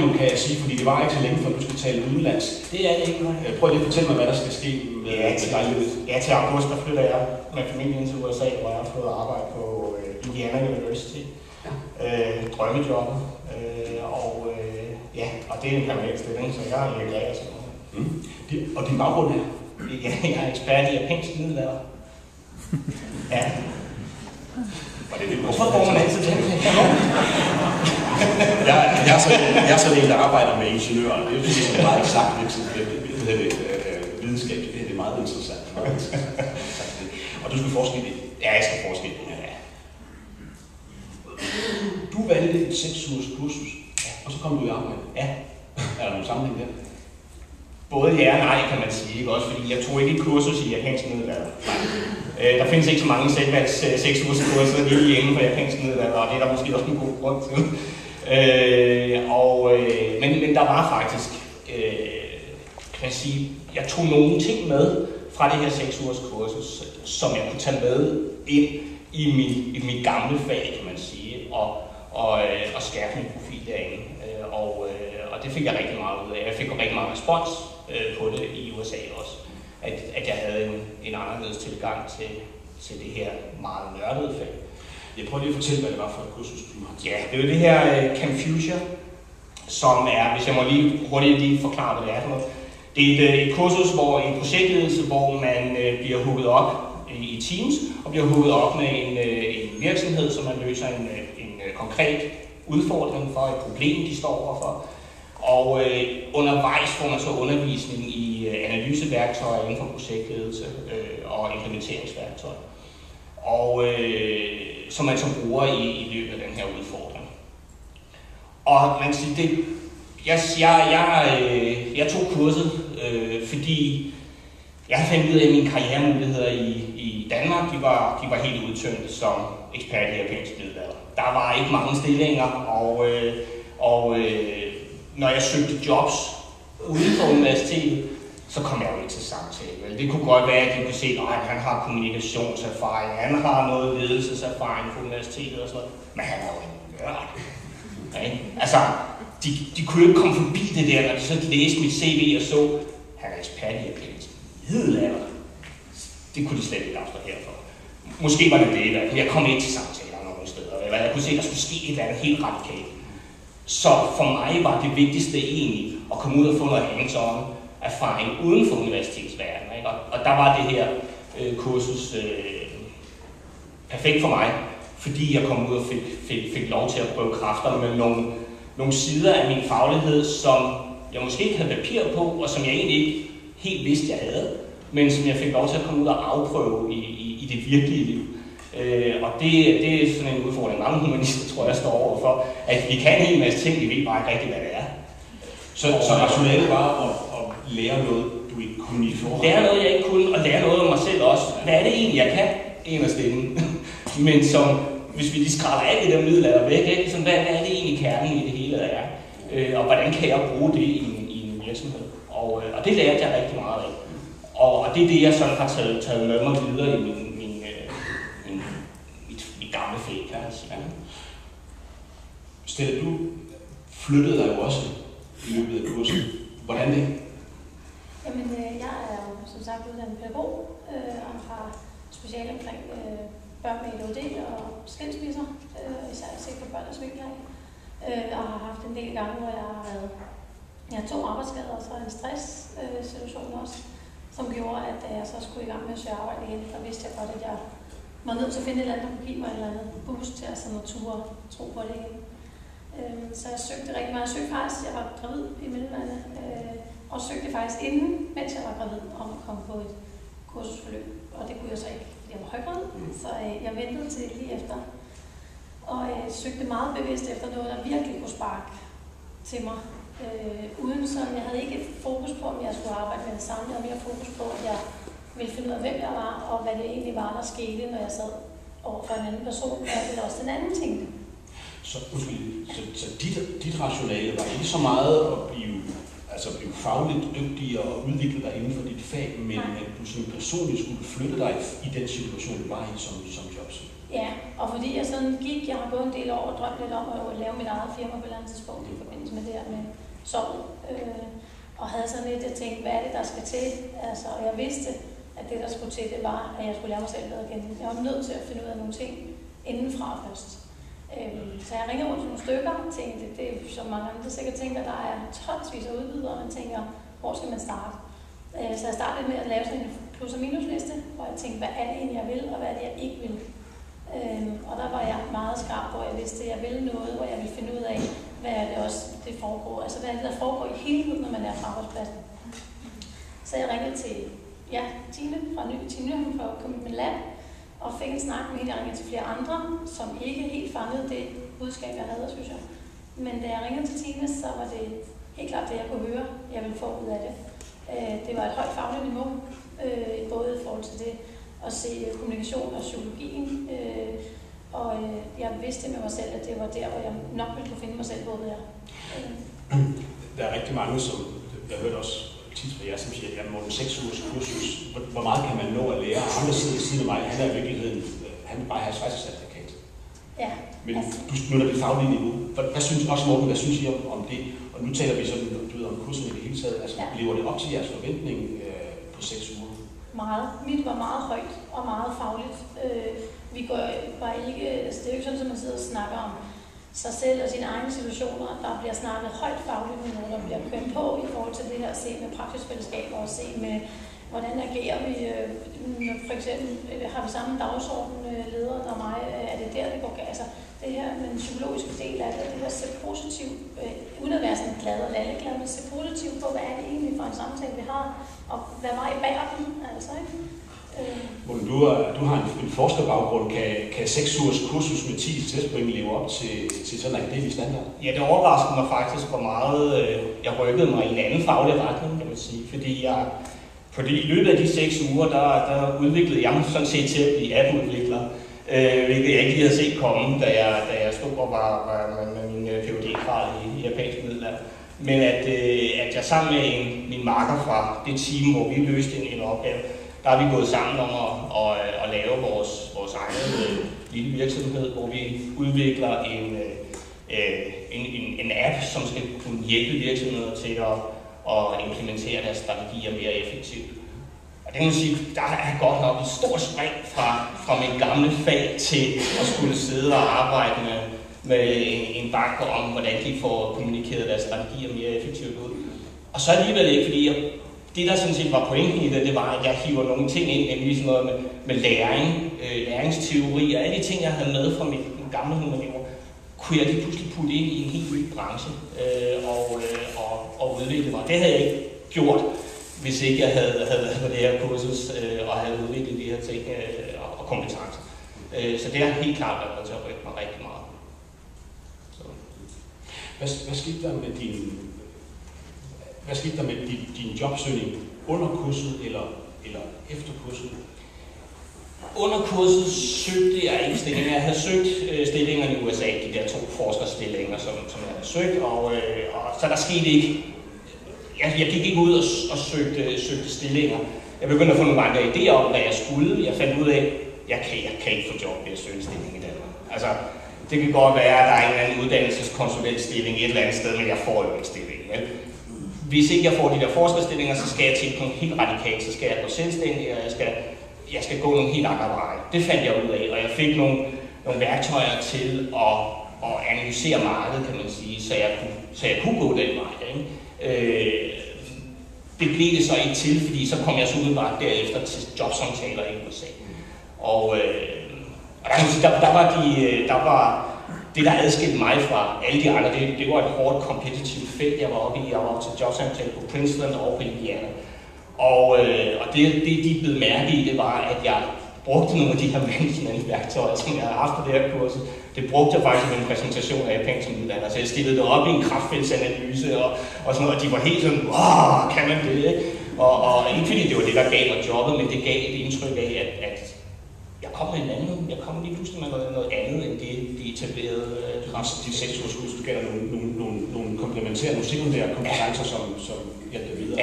kan jeg sige, fordi det var ikke så længe, før du skulle tale udenlands. Det er det ikke. Prøv lige at fortælle mig, hvad der skal ske med dig. Ja, til august, der flytter jeg med familien til USA, hvor jeg har fået arbejde på Indiana University. Drømmejobbet. Og det er en permanent stilling, så jeg er glad for det. Og din baggrund er? Ja, jeg er ekspert i japansk middelalder. Ja. Hvorfor går man altid den? Jeg er sådan en, der arbejder med ingeniører. Det er jo sådan meget eksakt videnskab. Det er meget interessant. Og du skal forske i det? Ja, jeg skal forske i det. Ja. Du valgte et 6-ugers kursus, og så kom du i arbejde. Ja. Er der nogen sammenhæng der? Både ja og nej, kan man sige. Ikke? Også fordi jeg tog ikke et kursus i japansk middelalder. Der findes ikke så mange selvvalgs 6-ugers kurser lige inden for japansk middelalder, og det er der måske også en god grund til. Men der var faktisk, kan man sige, jeg tog nogle ting med fra det her 6-ugers kursus, som jeg kunne tage med ind i mit gamle fag, kan man sige, og skærpe min profil derinde. Og det fik jeg rigtig meget ud af. Jeg fik rigtig meget respons på det i USA også. At jeg havde en anderledes tilgang til det her meget nørdede fag. Jeg prøver lige at fortælle, hvad det var for et kursus, du har. Ja, det er jo det her Confucius, som er, hvis jeg må lige hurtigt forklare, hvad det er for noget. Det er et kursus, en projektledelse, hvor man bliver hugget op i teams, og bliver hugget op med en virksomhed, så man løser en konkret udfordring for et problem, de står overfor. Og undervejs får man så undervisning i analyseværktøjer inden for projektledelse og implementeringsværktøjer. Og som man så bruger i løbet af den her udfordring. Og man siger, jeg tog kurset, fordi jeg fandt ud af, at mine karrieremuligheder i Danmark, de var helt udtømt som ekspert i japansk middelalder. Der var ikke mange stillinger, og når jeg søgte jobs uden for universitetet, så kom jeg jo ikke til samtale. Vel? Det kunne godt være, at de kunne se, at han har kommunikationserfaring, han har noget ledelseserfaring på universitetet og sådan noget, men han er jo en nørd. Okay? Altså, de kunne jo ikke komme forbi det der, når de så læste mit CV og så, han er ekspert i japansk middelalder. Det kunne de slet ikke abstrahere for. Måske var det det, jeg kom ikke til samtaler nogen steder, eller jeg kunne se, at der skulle ske et eller andet helt radikalt. Så for mig var det vigtigste egentlig at komme ud og få noget hands-on erfaring uden for universitetsverdenen. Ikke? Og der var det her kursus perfekt for mig, fordi jeg kom ud og fik lov til at prøve kræfter med nogle sider af min faglighed, som jeg måske ikke havde papir på, og som jeg egentlig ikke helt vidste, jeg havde, men som jeg fik lov til at komme ud og afprøve i det virkelige liv. Og det er sådan en udfordring, mange humanister tror jeg står overfor, at vi kan en hel masse ting, vi ved bare ikke rigtigt, hvad det er. Så rationalet var at lære noget, du ikke kunne i forvejen? Lære noget, jeg ikke kunne, og lære noget om mig selv også. Hvad er det egentlig, jeg kan? En af stemmen. Men som, hvis vi lige skræller alt det der middelalder væk, ikke? Så hvad er det egentlig kernen i det hele, der er? Og hvordan kan jeg bruge det i en virksomhed? Og det lærte jeg rigtig meget af. Og det er det, jeg sådan har taget med mig videre i mit gamle fag, kan jeg sige. Stella, du flyttede dig jo også i løbet af kursen. Hvordan det? Jamen, jeg er jo som sagt uddannet pædagog og har speciale omkring børn med ADHD og skilsmisser, især set på børn og familier. Og har haft en del gange, hvor jeg har 2 arbejdsskader og så en stresssituation også, som gjorde, at jeg så skulle i gang med at søge arbejde igen. Der vidste jeg godt, at jeg var nødt til at finde et eller andet, der kunne give mig et eller andet boost til at sådan noget ture og tro på det igen. Så jeg søgte rigtig meget. Jeg søgte faktisk, jeg var gravid i mellemlandet, og søgte faktisk inden, mens jeg var gravid, om at komme på et kursusforløb. Og det kunne jeg så ikke, fordi jeg var højgravid, så jeg ventede til lige efter. Og jeg søgte meget bevidst efter noget, der virkelig kunne sparke til mig. Uden sådan, jeg havde ikke et fokus på, om jeg skulle arbejde med det samme. Jeg havde mere fokus på, at jeg ville finde ud af, hvem jeg var, og hvad det egentlig var, der skete, når jeg sad over for en anden person, og det også den anden ting. Så dit rationale var ikke så meget at blive altså blive fagligt dygtigere og udvikle dig inden for dit fag, men at du sådan personligt skulle flytte dig i den situation, du var i som jobsøger. Ja, og fordi jeg sådan gik, jeg har gået en del år og drømt lidt om at lave mit eget firma på et eller andet tidspunkt i forbindelse med det her med sovn. Og havde sådan lidt, jeg tænkte, hvad er det, der skal til? Altså, og jeg vidste, at det, der skulle til, det var, at jeg skulle lære mig selv bedre at kende. Jeg var nødt til at finde ud af nogle ting indenfra først. Så jeg ringer rundt til nogle stykker og tænkte, det er som mange andre sikkert tænker, der er tonsvis af udbydere, og man tænker, hvor skal man starte? Så jeg startede med at lave sådan en plus- og minusliste, hvor jeg tænkte, hvad er det egentlig, jeg vil, og hvad er det, jeg ikke vil? Og der var jeg meget skarp, hvor jeg vidste, at jeg ville noget, hvor jeg ville finde ud af, hvad er det også, det foregår. Altså, hvad er det, der foregår i hele tiden, når man er på arbejdspladsen. Så jeg ringede til Tine fra Nyhavn for Commitment Lab, og fik en snak med hende. Jeg ringede til flere andre, som ikke helt fangede det budskab, jeg havde, synes jeg. Men da jeg ringede til Tine, så var det helt klart det, jeg kunne høre, jeg ville få ud af det. Det var et højt fagligt niveau, både i forhold til det at se kommunikation og psykologien. Og jeg vidste med mig selv, at det var der, hvor jeg nok ville kunne finde mig selv, både der. Der er rigtig mange, som jeg hørte også tit fra jer, som siger, at Morten 6 ugers kursus, hvor meget kan man nå at lære? Andre siden af mig, han er i virkeligheden, han vil bare have svejsecertifikat. Ja. Men du nu er det faglige niveau. Hvad synes også Morten, hvad synes I om det? Og nu taler vi sådan, du ved, om kursen i det hele taget. Altså, lever det op til jeres forventning på 6 uger? Meget. Mit var meget højt og meget fagligt. Vi går bare ikke, altså det er jo ikke sådan, at man sidder og snakker om sig selv og sine egne situationer. Der bliver snakket højt fagligt med noget, der bliver kørt på i forhold til det her at se med praksisfællesskaber og se med, hvordan agerer vi. For eksempel har vi samme dagsorden, ledere og mig, er det der, det går galt. Altså det her med den psykologiske del af det, det her se positivt, uden at være sådan glad og lalleglad, men se positivt på, hvad er det egentlig for en samtale, vi har, og hvad var i bag den, altså ikke? Du har en forskerbaggrund. Kan 6 ugers kursus med 10 testpoint leve op til sådan en akademisk standard? Ja, det overraskede mig faktisk, hvor meget jeg rykkede mig i en anden faglig retning, kan man sige. Fordi i løbet af de 6 uger, der udviklede jeg mig sådan set til at blive app-udvikler, hvilket jeg ikke lige havde set komme, da jeg stod og var med min PhD-grad i japansk middelalder. Men at jeg sammen med min makker fra det team, hvor vi løste en opgave, der er vi gået sammen om at lave vores egen lille virksomhed, hvor vi udvikler en app, som skal kunne hjælpe virksomheder til at implementere deres strategier mere effektivt. Og det kan man sige, der er godt nok et stort spring fra mit gamle fag til at skulle sidde og arbejde med en bakke om, hvordan de får kommunikeret deres strategier mere effektivt ud. Og så alligevel ikke, fordi det, der sådan set var pointen i det var, at jeg hiver nogle ting ind, nemlig sådan noget med læring, læringsteori og alle de ting, jeg havde med fra min gamle humaniora, kunne jeg lige pludselig putte ind i en helt ny branche og udvikle mig. Det havde jeg ikke gjort, hvis ikke jeg havde været på det her kursus og havde udviklet de her ting og kompetencer. Så det har helt klart været til at rykke mig rigtig meget. Så. Hvad skete der med din jobsøgning under kurset eller efter kurset? Under kurset søgte jeg ikke stillinger. Jeg havde søgt stillingerne i USA, de der 2 forskerstillinger, som jeg havde søgt, og så der skete ikke. Jeg gik ikke ud og søgte stillinger. Jeg begyndte at få nogle andre idéer om, hvad jeg skulle. Jeg fandt ud af, at jeg kan ikke få job ved at søge en stilling i Danmark. Altså, det kan godt være, at der er en eller anden uddannelseskonsulentstilling et eller andet sted, men jeg får jo en stilling. Ja? Hvis ikke jeg får de der forskerstillinger, så skal jeg til noget helt radikalt, så skal jeg gå selvstændig, og jeg skal gå nogle helt andre veje. Det fandt jeg ud af, og jeg fik nogle værktøjer til at analysere markedet, kan man sige, så jeg kunne gå den vej. Ikke? Det blev det så ikke til, fordi så kom jeg så umiddelbart derefter til jobsamtaler i USA. Og der var det, der adskilte mig fra alle de andre, det var et hårdt kompetitivt felt, jeg var oppe i. Jeg var oppe til jobsamtale på Princeton og på Indiana. Og det, de blev mærke i, det var, at jeg brugte nogle af de her management-værktøjer, som jeg har haft på det her kurs. Det brugte jeg faktisk i min præsentation af japansk middelalder. Så jeg stillede det op i en kraftfeltsanalyse og sådan noget, og de var helt sådan, wow, kan man det, ikke? Og ikke fordi det var det, der gav mig jobbet, men det gav et indtryk af, at jeg jeg kom lige pludselig med noget andet end det, de etablerede. De 6 ugers kursus, du gælder nogle komplementære, nogle sekundære kompetencer, som hjælper videre.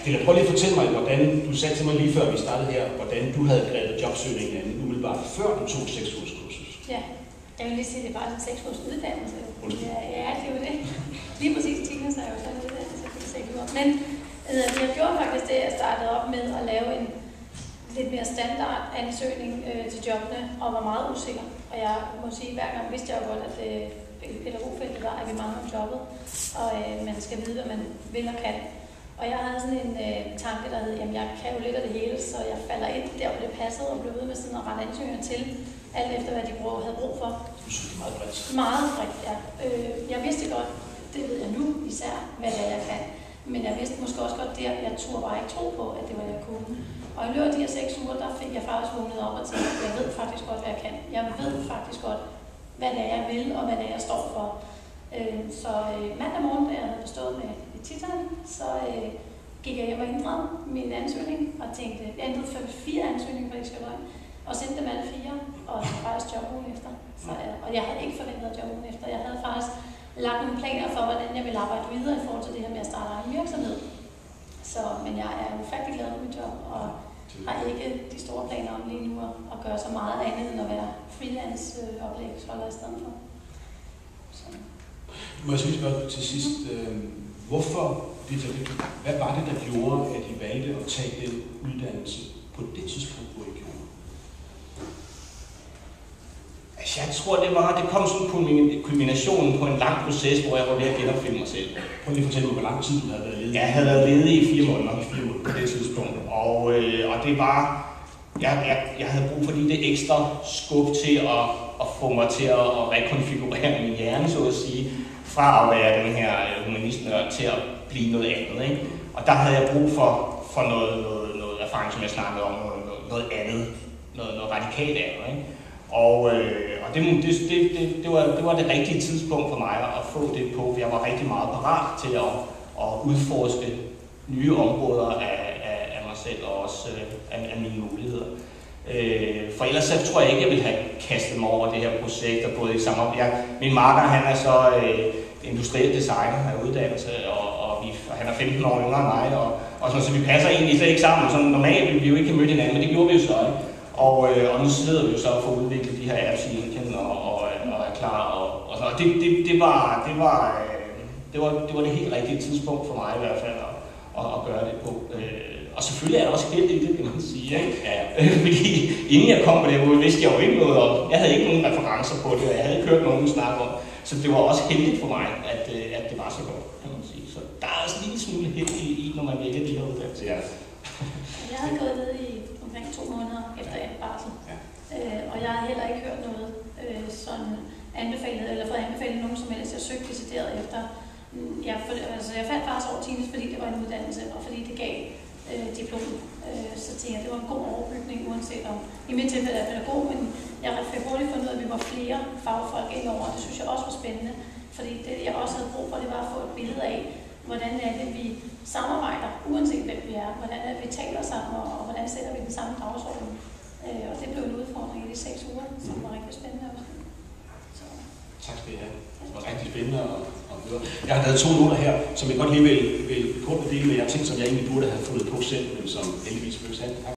Ja. Prøv lige at fortælle mig, hvordan, du sagde til mig lige før vi startede her, hvordan du havde grebet jobsøgningen an umiddelbart før du tog 6 ugers kursus. Ja, jeg vil lige sige, at det er bare en 6 ugers uddannelse. Ja, det er jo det. Lige præcis, Tina sagde jo sådan uddannelse, men jeg gjorde faktisk det, at jeg startede op med at lave en lidt mere standard ansøgning til jobbene, og var meget usikker. Og jeg må sige, hver gang vidste jeg jo godt, at pædagogfeltet var, at vi mangler jobbet, og man skal vide, hvad man vil og kan. Og jeg havde sådan en tanke, der hed, jamen jeg kan jo lidt af det hele, så jeg falder ind der, hvor det passede, og blev ved med sådan at rette ansøgninger til, alt efter hvad de havde brug for. Du synes, det er meget bredt. Meget bredt, ja. Jeg vidste godt, det ved jeg nu især, hvad det er, jeg kan. Men jeg vidste måske også godt der, jeg turde bare ikke tro på, at det var det, jeg kunne. Og i løbet af de her 6 uger, der fik jeg faktisk vågnet op og tænkte, jeg ved faktisk godt, hvad jeg kan. Jeg ved faktisk godt, hvad det er, jeg vil, og hvad det er, jeg står for. Så mandag morgen, da jeg havde bestået med titlen, så gik jeg hjem og inddragede min ansøgning, og tænkte, jeg ændrede 4 ansøgninger på Eksjælland, og sendte dem alle 4, og faktisk job ugen efter. Og jeg havde ikke forventet job ugen efter. Jeg havde faktisk lagt nogle planer for, hvordan jeg ville arbejde videre i forhold til det her med at starte egen virksomhed. Men jeg er ufattelig glad for mit job, og har ikke de store planer om lige nu at gøre så meget andet end at være freelance-oplægsholder i stedet for. Så. Må jeg så lige spørge til sidst, hvad var det, der gjorde, at I valgte at tage den uddannelse på det tidspunkt, hvor I gjorde? Altså, jeg tror, det kom sådan kulminationen på en lang proces, hvor jeg var ved at genopfinde mig selv. Prøv lige at fortælle mig, hvor lang tid du havde været ledig. Jeg havde været ledig i 4 måneder på det tidspunkt. Og det var, jeg havde brug for det ekstra skub til at få mig til at rekonfigurere min hjerne, så at sige, fra at være den her humanistnørd til at blive noget andet. Ikke? Og der havde jeg brug for noget erfaring, som jeg snakkede om, noget andet, noget radikalt andet. Ikke? Og det var det rigtige tidspunkt for mig at få det på, for jeg var rigtig meget parat til at udforske nye områder af mig selv og også af mine muligheder. For ellers så tror jeg ikke, jeg ville have kastet mig over det her projekt og både i samarbejde. Min makker, han er så industriel designer af uddannelse, og han er 15 år yngre end mig, og sådan, så vi passer egentlig slet ikke sammen. Sådan, normalt ville vi jo ikke have mødt hinanden, men det gjorde vi jo så. Og nu sidder vi jo så for at udvikle de her apps i Indien og er klar. Og det var det helt rigtige tidspunkt for mig i hvert fald at gøre det på. Og selvfølgelig er der også held i det, kan man sige. Ikke? Fordi inden jeg kom på det her, vidste jeg jo ikke noget om. Jeg havde ikke nogen referencer på det, og jeg havde ikke hørt nogen snakke om. Så det var også heldigt for mig, at det var så godt, kan man sige. Så der er også en lille smule held i, når man vælger de her uddannelser. Ja. Jeg havde gået ned i omkring 2 måneder efter barsel, og jeg har heller ikke hørt noget sådan anbefalet, eller fået anbefalet nogen som helst. Jeg søgte decideret efter. Jeg faldt faktisk over Tines, fordi det var en uddannelse, og fordi det gav diplom. Så tænkte jeg, det var en god overbygning, uanset om i mit tilfælde er pædagog, men jeg fik hurtigt fundet ud af, at vi var flere fagfolk indover, og det synes jeg også var spændende, fordi det jeg også havde brug for, det var at få et billede af, hvordan er det, vi samarbejder, uanset hvem vi er, hvordan er det, vi taler sammen, og hvordan sætter vi den samme dagsorden. Og det blev en udfordring i de 6 uger, som var rigtig spændende også. Så. Tak skal I have. Det var rigtig spændende at høre. Jeg har lavet 2 noter her, som jeg godt lige vil kort dele med jer ting, som jeg egentlig burde have fundet på selv, men som heldigvis blev sandt.